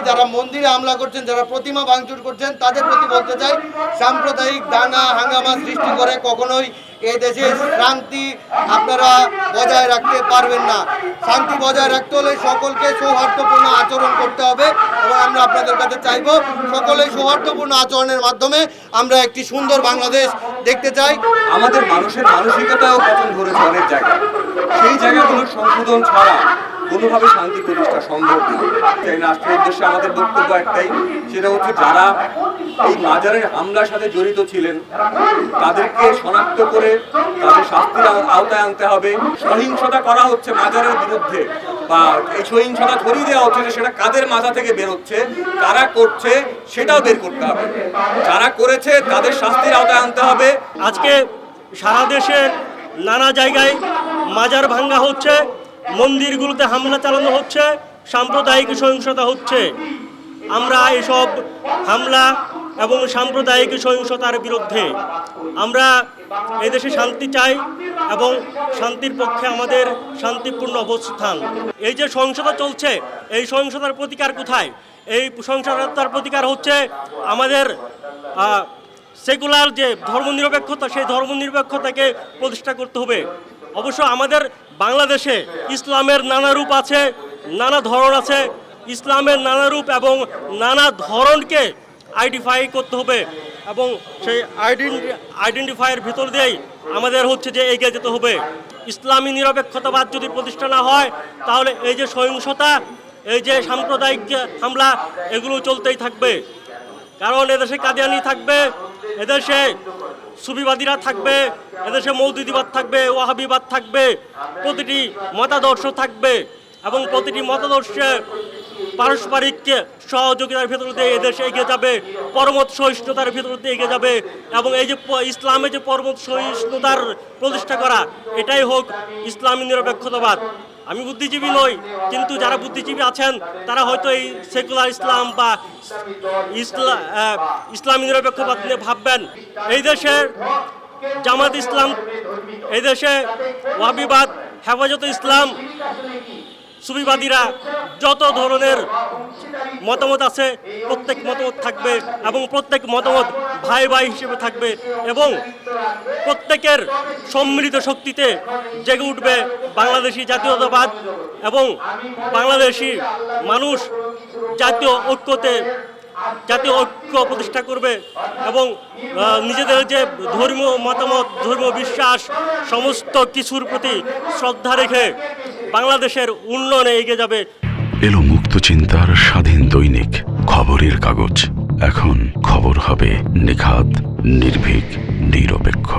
যারা মন্দিরে হামলা করছেন, যারা প্রতিমা ভাঙচুর করছেন, তাদের প্রতি বলতে চাই, সাম্প্রদায়িক দাঙ্গা হাঙ্গামা সৃষ্টি করে কখনোই এই দেশে শান্তি আপনারা বজায় রাখতে পারবেন না। শান্তি বজায় রাখতে হলে সকলকে সৌহার্দ্যপূর্ণ আচরণ করতে হবে এবং আমরা আপনাদের কাছে চাইব সকলে সৌহার্দ্যপূর্ণ আচরণের মাধ্যমে আমরা একটি সুন্দর বাংলাদেশ দেখতে চাই। আমাদের মানুষের মানসিকতাও পতন ধরেছে অনেক জায়গায়, সেই জায়গাগুলোর সংশোধন ছাড়া কোনোভাবে শান্তি প্রতিষ্ঠা সম্ভব না। তাই রাষ্ট্রের উদ্দেশ্যে আমাদের বক্তব্য একটাই, সেটা হচ্ছে যারা এই মাজারের হামলার সাথে জড়িত ছিলেন তাদেরকে শনাক্ত করে তাদের শাস্তির আওতায় আনতে হবে। সহিংসতা করা হচ্ছে মাজারের বিরুদ্ধে বা এই সহিংসতা ছড়িয়ে দেওয়া হচ্ছে, সেটা কাদের মাথা থেকে বেরোচ্ছে, কারা করছে সেটাও বের করতে হবে। যারা করেছে তাদের শাস্তির আওতায় আনতে হবে। আজকে সারা দেশের নানা জায়গায় মাজার ভাঙ্গা হচ্ছে, মন্দিরগুলোতে হামলা চালানো হচ্ছে, সাম্প্রদায়িক সহিংসতা হচ্ছে। আমরা এসব হামলা এবং সাম্প্রদায়িক সহিংসতার বিরুদ্ধে। আমরা এদেশে শান্তি চাই এবং শান্তির পক্ষে আমাদের শান্তিপূর্ণ অবস্থান। এই যে সহিংসতা চলছে, এই সহিংসতার প্রতিকার কোথায়? এই সহিংসতার প্রতিকার হচ্ছে আমাদের সেকুলার যে ধর্মনিরপেক্ষতা, সেই ধর্মনিরপেক্ষতাকে প্রতিষ্ঠা করতে হবে। অবশ্য আমাদের বাংলাদেশে ইসলামের নানা রূপ আছে, নানা ধরন আছে। ইসলামের নানা রূপ এবং নানা ধরনকে আইডেন্টিফাই করতে হবে এবং সেই আইডেন্টিফাইয়ের ভিতর দিয়েই আমাদের হচ্ছে যে এগিয়ে যেতে হবে। ইসলামী নিরপেক্ষতাবাদ যদি প্রতিষ্ঠা না হয়, তাহলে এই যে সহিংসতা, এই যে সাম্প্রদায়িক হামলা, এগুলো চলতেই থাকবে। কারণ এদেশে কাদিয়ানি থাকবে, এদেশে সুফিবাদীরা থাকবে, এদেশে মৌদুদিবাদ থাকবে, ওয়াহাবিবাদ থাকবে, প্রতিটি মতাদর্শ থাকবে এবং প্রতিটি মতাদর্শে পারস্পরিক সহযোগিতার ভিতর দিয়ে এদেশে এগিয়ে যাবে, পরমত সহিষ্ণুতার ভিতর দিয়ে এগিয়ে যাবে এবং এই যে ইসলামে যে পরমত সহিষ্ণুতার প্রতিষ্ঠা করা, এটাই হোক ইসলামী নিরপেক্ষতাবাদ। আমি বুদ্ধিজীবী নই, কিন্তু যারা বুদ্ধিজীবী আছেন তারা হয়তো এই সেকুলার ইসলাম বা ইসলামী নিরপেক্ষবাদ নিয়ে ভাববেন। এই দেশের জামাত ইসলাম, এই দেশে ওয়াহাবিবাদ, হেফাজতে ইসলাম, সুফিবাদীরা যত ধরনের মতামত আছে, প্রত্যেক মতামত থাকবে এবং প্রত্যেক মতামত ভাই ভাই হিসেবে থাকবে এবং প্রত্যেকের সম্মিলিত শক্তিতে জেগে উঠবে বাংলাদেশি জাতীয়তাবাদ এবং বাংলাদেশি মানুষ জাতীয় ঐক্য প্রতিষ্ঠা করবে এবং নিজেদের যে ধর্মীয় মতামত, ধর্মীয় বিশ্বাস, সমস্ত কিছুর প্রতি শ্রদ্ধা রেখে বাংলাদেশের উন্নয়নে এগিয়ে যাবে। এলো মুক্ত চিন্তার স্বাধীন দৈনিক খবরের কাগজ। এখন খবর হবে নিখাত, নির্ভীক, নিরপেক্ষ।